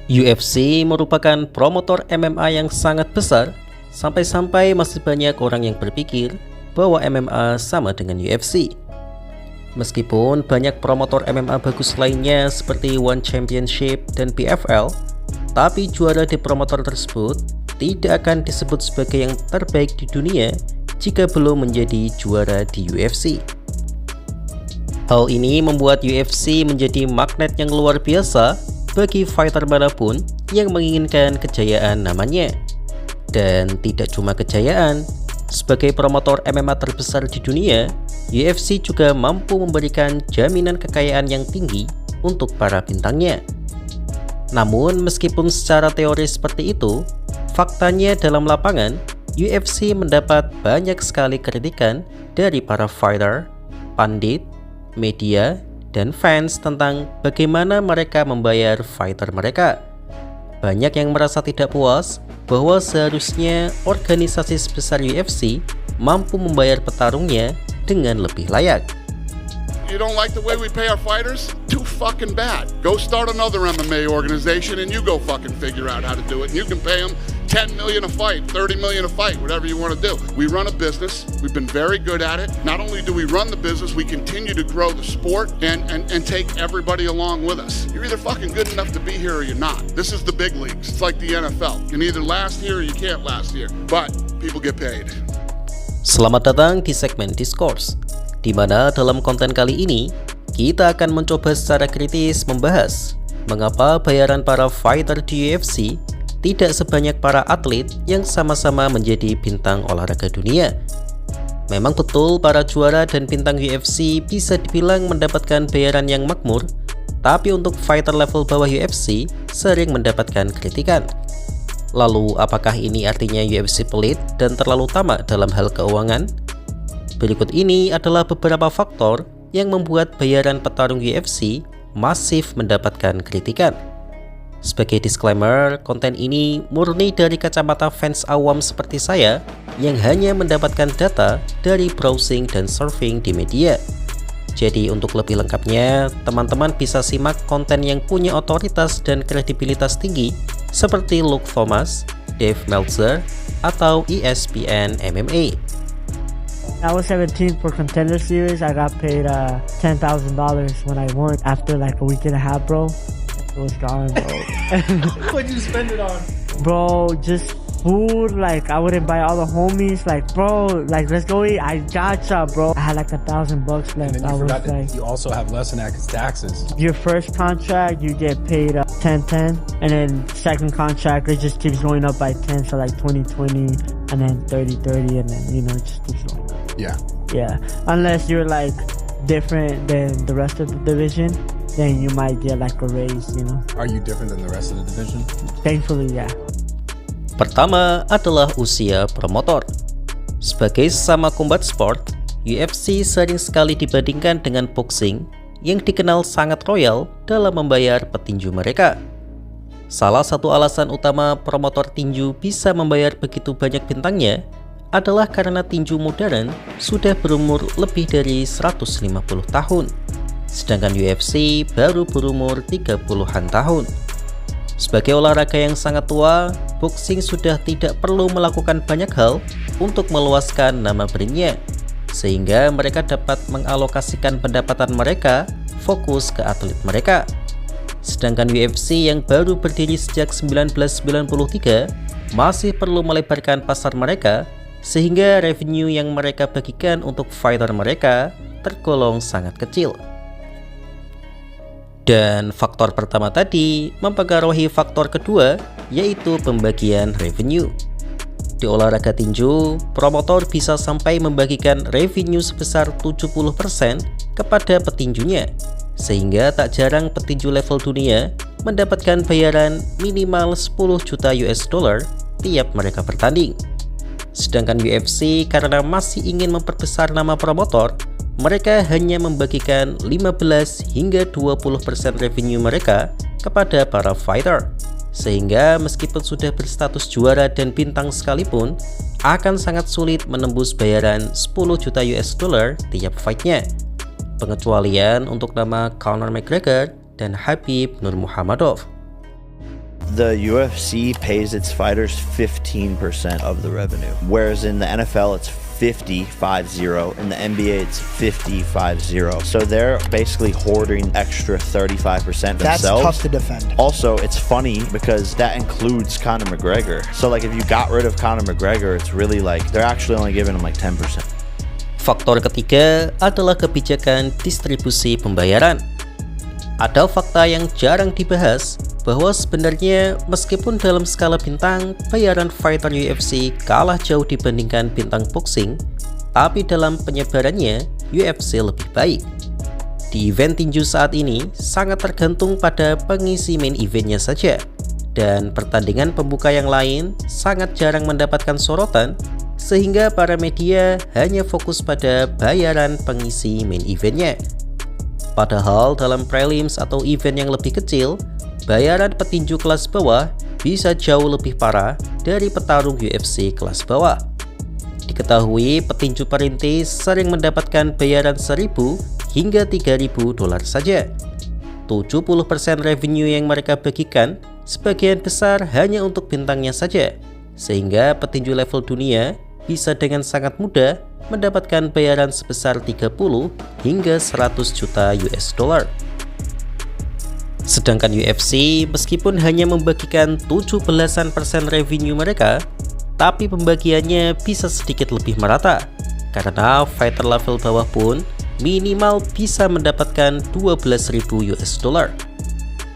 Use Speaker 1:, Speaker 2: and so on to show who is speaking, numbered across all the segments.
Speaker 1: UFC merupakan promotor MMA yang sangat besar, sampai-sampai masih banyak orang yang berpikir bahwa MMA sama dengan UFC. Meskipun banyak promotor MMA bagus lainnya seperti One Championship dan PFL, tapi juara di promotor tersebut tidak akan disebut sebagai yang terbaik di dunia jika belum menjadi juara di UFC. Hal ini membuat UFC menjadi magnet yang luar biasa bagi fighter manapun yang menginginkan kejayaan namanya. Dan tidak cuma kejayaan, sebagai promotor MMA terbesar di dunia, UFC juga mampu memberikan jaminan kekayaan yang tinggi untuk para bintangnya. Namun meskipun secara teori seperti itu, faktanya dalam lapangan, UFC mendapat banyak sekali kritikan dari para fighter, pandit, media, dan fans tentang bagaimana mereka membayar fighter mereka. Banyak yang merasa tidak puas bahwa seharusnya organisasi sebesar UFC mampu membayar petarungnya dengan lebih layak.
Speaker 2: You don't like the way we pay our fighters? Too fucking bad. Go start another MMA organization and you go fucking figure out how to do it. And you can pay them 10 million a fight, 30 million a fight, whatever you want to do. We run a business. We've been very good at it. Not only do we run the business, we continue to grow the sport and take everybody along with us. You're either fucking good enough to be here or you're not. This is the big leagues. It's like the NFL. You can either last here or you can't last here. But people get paid.
Speaker 1: Selamat datang di segmen Discourse, di mana dalam konten kali ini kita akan mencoba secara kritis membahas mengapa bayaran para fighter di UFC tidak sebanyak para atlet yang sama-sama menjadi bintang olahraga dunia. Memang betul para juara dan bintang UFC bisa dibilang mendapatkan bayaran yang makmur, tapi untuk fighter level bawah UFC sering mendapatkan kritikan. Lalu apakah ini artinya UFC pelit dan terlalu tamak dalam hal keuangan? Berikut ini adalah beberapa faktor yang membuat bayaran petarung UFC masif mendapatkan kritikan. Sebagai disclaimer, konten ini murni dari kacamata fans awam seperti saya yang hanya mendapatkan data dari browsing dan surfing di media. Jadi untuk lebih lengkapnya, teman-teman bisa simak konten yang punya otoritas dan kredibilitas tinggi seperti Luke Thomas, Dave Meltzer, atau ESPN MMA.
Speaker 3: I was 17 for Contender Series. I got paid $10,000 when I won. After like a week and a half, bro, it was gone, bro.
Speaker 4: What'd you spend it on?
Speaker 3: Bro, just food. Like I wouldn't buy all the homies. Like bro, like let's go eat. I gotcha, bro. I had like $1,000 left.
Speaker 4: And then you forgot that you also have less than that because taxes.
Speaker 3: Your first contract, you get paid 10-10, and then second contract, it just keeps going up by 10, so like 20-20, and then 30-30, and then it just keeps going up. Yeah, unless you're like different than the rest of the division, then you might get like a raise.
Speaker 4: Are you different than the rest of the division?
Speaker 3: Thankfully, yeah.
Speaker 1: Pertama adalah usia promotor. Sebagai sesama combat sport, UFC sering sekali dibandingkan dengan boxing yang dikenal sangat royal dalam membayar petinju mereka. Salah satu alasan utama promotor tinju bisa membayar begitu banyak bintangnya adalah karena tinju modern sudah berumur lebih dari 150 tahun, sedangkan UFC baru berumur 30-an tahun. Sebagai olahraga yang sangat tua, boxing sudah tidak perlu melakukan banyak hal untuk meluaskan nama brandnya, sehingga mereka dapat mengalokasikan pendapatan mereka fokus ke atlet mereka. Sedangkan UFC yang baru berdiri sejak 1993 masih perlu melebarkan pasar mereka, sehingga revenue yang mereka bagikan untuk fighter mereka tergolong sangat kecil. Dan faktor pertama tadi mempengaruhi faktor kedua, yaitu pembagian revenue. Di olahraga tinju, promotor bisa sampai membagikan revenue sebesar 70% kepada petinjunya, sehingga tak jarang petinju level dunia mendapatkan bayaran minimal 10 juta US dollar tiap mereka bertanding. Sedangkan UFC karena masih ingin memperbesar nama promotor, mereka hanya membagikan 15 hingga 20% revenue mereka kepada para fighter. Sehingga meskipun sudah berstatus juara dan bintang sekalipun, akan sangat sulit menembus bayaran 10 juta US dollar tiap fightnya. Pengecualian untuk nama Conor McGregor dan Khabib Nurmagomedov.
Speaker 5: The UFC pays its fighters 15% of the revenue, whereas in the NFL it's 50, in the NBA it's 50. So they're basically hoarding extra 35% themselves.
Speaker 6: That's tough to defend.
Speaker 5: Also, it's funny because that includes Conor McGregor. So like if you got rid of Conor McGregor, it's really like they're actually only giving him like 10%.
Speaker 1: Faktor ketiga adalah kebijakan distribusi pembayaran. Ada fakta yang jarang dibahas bahwa sebenarnya meskipun dalam skala bintang bayaran fighter UFC kalah jauh dibandingkan bintang boxing, tapi dalam penyebarannya UFC lebih baik. Di event tinju saat ini sangat tergantung pada pengisi main eventnya saja, dan pertandingan pembuka yang lain sangat jarang mendapatkan sorotan, sehingga para media hanya fokus pada bayaran pengisi main eventnya. Padahal dalam prelims atau event yang lebih kecil, bayaran petinju kelas bawah bisa jauh lebih parah dari petarung UFC kelas bawah. Diketahui petinju perintis sering mendapatkan bayaran 1.000 hingga 3.000 dolar saja. 70% revenue yang mereka bagikan sebagian besar hanya untuk bintangnya saja, sehingga petinju level dunia bisa dengan sangat mudah mendapatkan bayaran sebesar 30 hingga 100 juta US dollar. Sedangkan UFC meskipun hanya membagikan 17% revenue mereka, tapi pembagiannya bisa sedikit lebih merata, karena fighter level bawah pun minimal bisa mendapatkan 12.000 US dollar.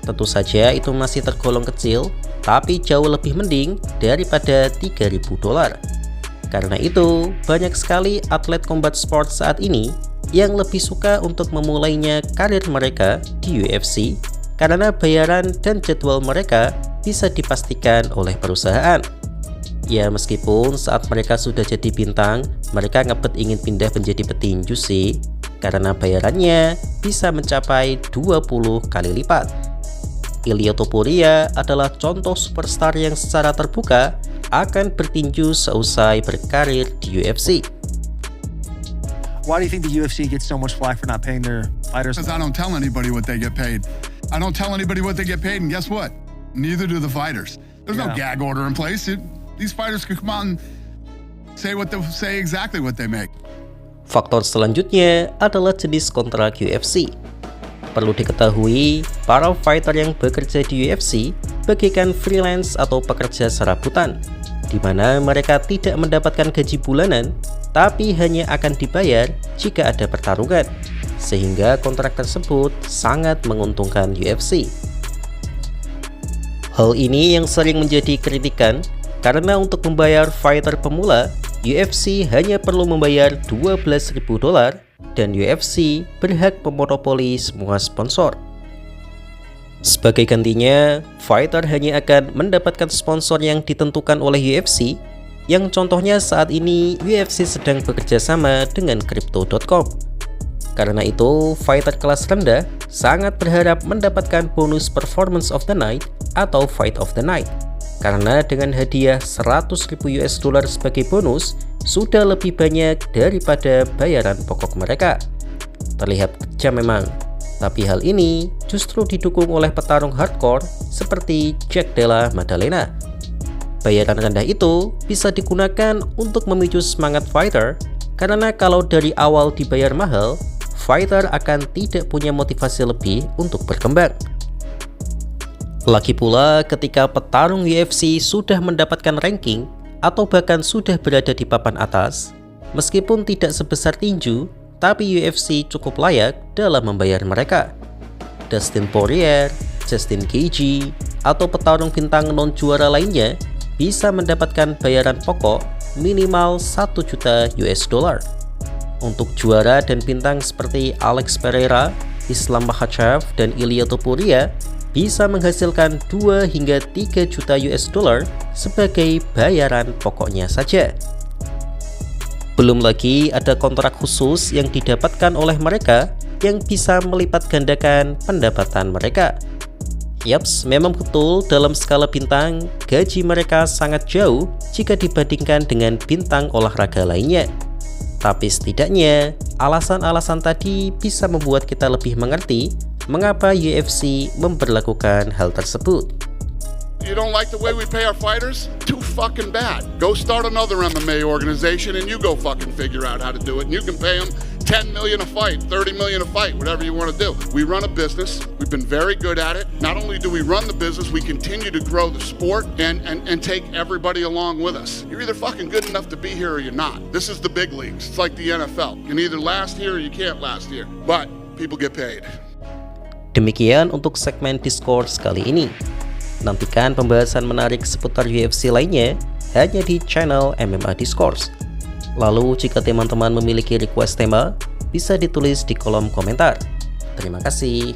Speaker 1: Tentu saja itu masih tergolong kecil, tapi jauh lebih mending daripada 3.000 dolar. Karena itu, banyak sekali atlet combat sport saat ini yang lebih suka untuk memulainya karir mereka di UFC karena bayaran dan jadwal mereka bisa dipastikan oleh perusahaan. Ya, meskipun saat mereka sudah jadi bintang, mereka ngebet ingin pindah menjadi petinju sih, karena bayarannya bisa mencapai 20 kali lipat. Ilia Topuria adalah contoh superstar yang secara terbuka akan bertinju seusai berkarir di UFC.
Speaker 6: Why do you think the UFC gets so much flack for not paying their fighters?
Speaker 2: Because I don't tell anybody what they get paid. I don't tell anybody what they get paid, and guess what? Neither do the fighters. There's no gag order in place. These fighters could come out and say exactly what they make.
Speaker 1: Faktor selanjutnya adalah jenis kontrak UFC. Perlu diketahui, para fighter yang bekerja di UFC bagaikan freelance atau pekerja serabutan, di mana mereka tidak mendapatkan gaji bulanan, tapi hanya akan dibayar jika ada pertarungan, sehingga kontrak tersebut sangat menguntungkan UFC. Hal ini yang sering menjadi kritikan, karena untuk membayar fighter pemula, UFC hanya perlu membayar 12.000 dolar, dan UFC berhak memonopoli semua sponsor. Sebagai gantinya, fighter hanya akan mendapatkan sponsor yang ditentukan oleh UFC, yang contohnya saat ini UFC sedang bekerja sama dengan Crypto.com. Karena itu, fighter kelas rendah sangat berharap mendapatkan bonus Performance of the Night atau Fight of the Night, karena dengan hadiah 100.000 US dollar sebagai bonus sudah lebih banyak daripada bayaran pokok mereka. Terlihat kejam memang, tapi hal ini justru didukung oleh petarung hardcore seperti Jack Della Maddalena. Bayaran rendah itu bisa digunakan untuk memicu semangat fighter, karena kalau dari awal dibayar mahal, fighter akan tidak punya motivasi lebih untuk berkembang. Lagi pula ketika petarung UFC sudah mendapatkan ranking atau bahkan sudah berada di papan atas, meskipun tidak sebesar tinju, tapi UFC cukup layak dalam membayar mereka. Dustin Poirier, Justin Gaethje, atau petarung bintang non-juara lainnya bisa mendapatkan bayaran pokok minimal 1 juta US dollar. Untuk juara dan bintang seperti Alex Pereira, Islam Makhachev, dan Ilia Topuria bisa menghasilkan 2 hingga 3 juta US dollar sebagai bayaran pokoknya saja. Belum lagi ada kontrak khusus yang didapatkan oleh mereka yang bisa melipat gandakan pendapatan mereka. Yaps, memang betul dalam skala bintang, gaji mereka sangat jauh jika dibandingkan dengan bintang olahraga lainnya. Tapi setidaknya, alasan-alasan tadi bisa membuat kita lebih mengerti mengapa UFC memberlakukan hal tersebut.
Speaker 2: You don't like the way we pay our fighters? Too fucking bad. Go start another MMA organization and you go fucking figure out how to do it. And you can pay them 10 million a fight, 30 million a fight, whatever you want to do. We run a business. We've been very good at it. Not only do we run the business, we continue to grow the sport and take everybody along with us. You're either fucking good enough to be here or you're not. This is the big leagues. It's like the NFL. You can either last here or you can't last here. But people get paid.
Speaker 1: Demikian untuk segmen Discourse kali ini. Nantikan pembahasan menarik seputar UFC lainnya hanya di channel MMA Discourse. Lalu jika teman-teman memiliki request tema, bisa ditulis di kolom komentar. Terima kasih.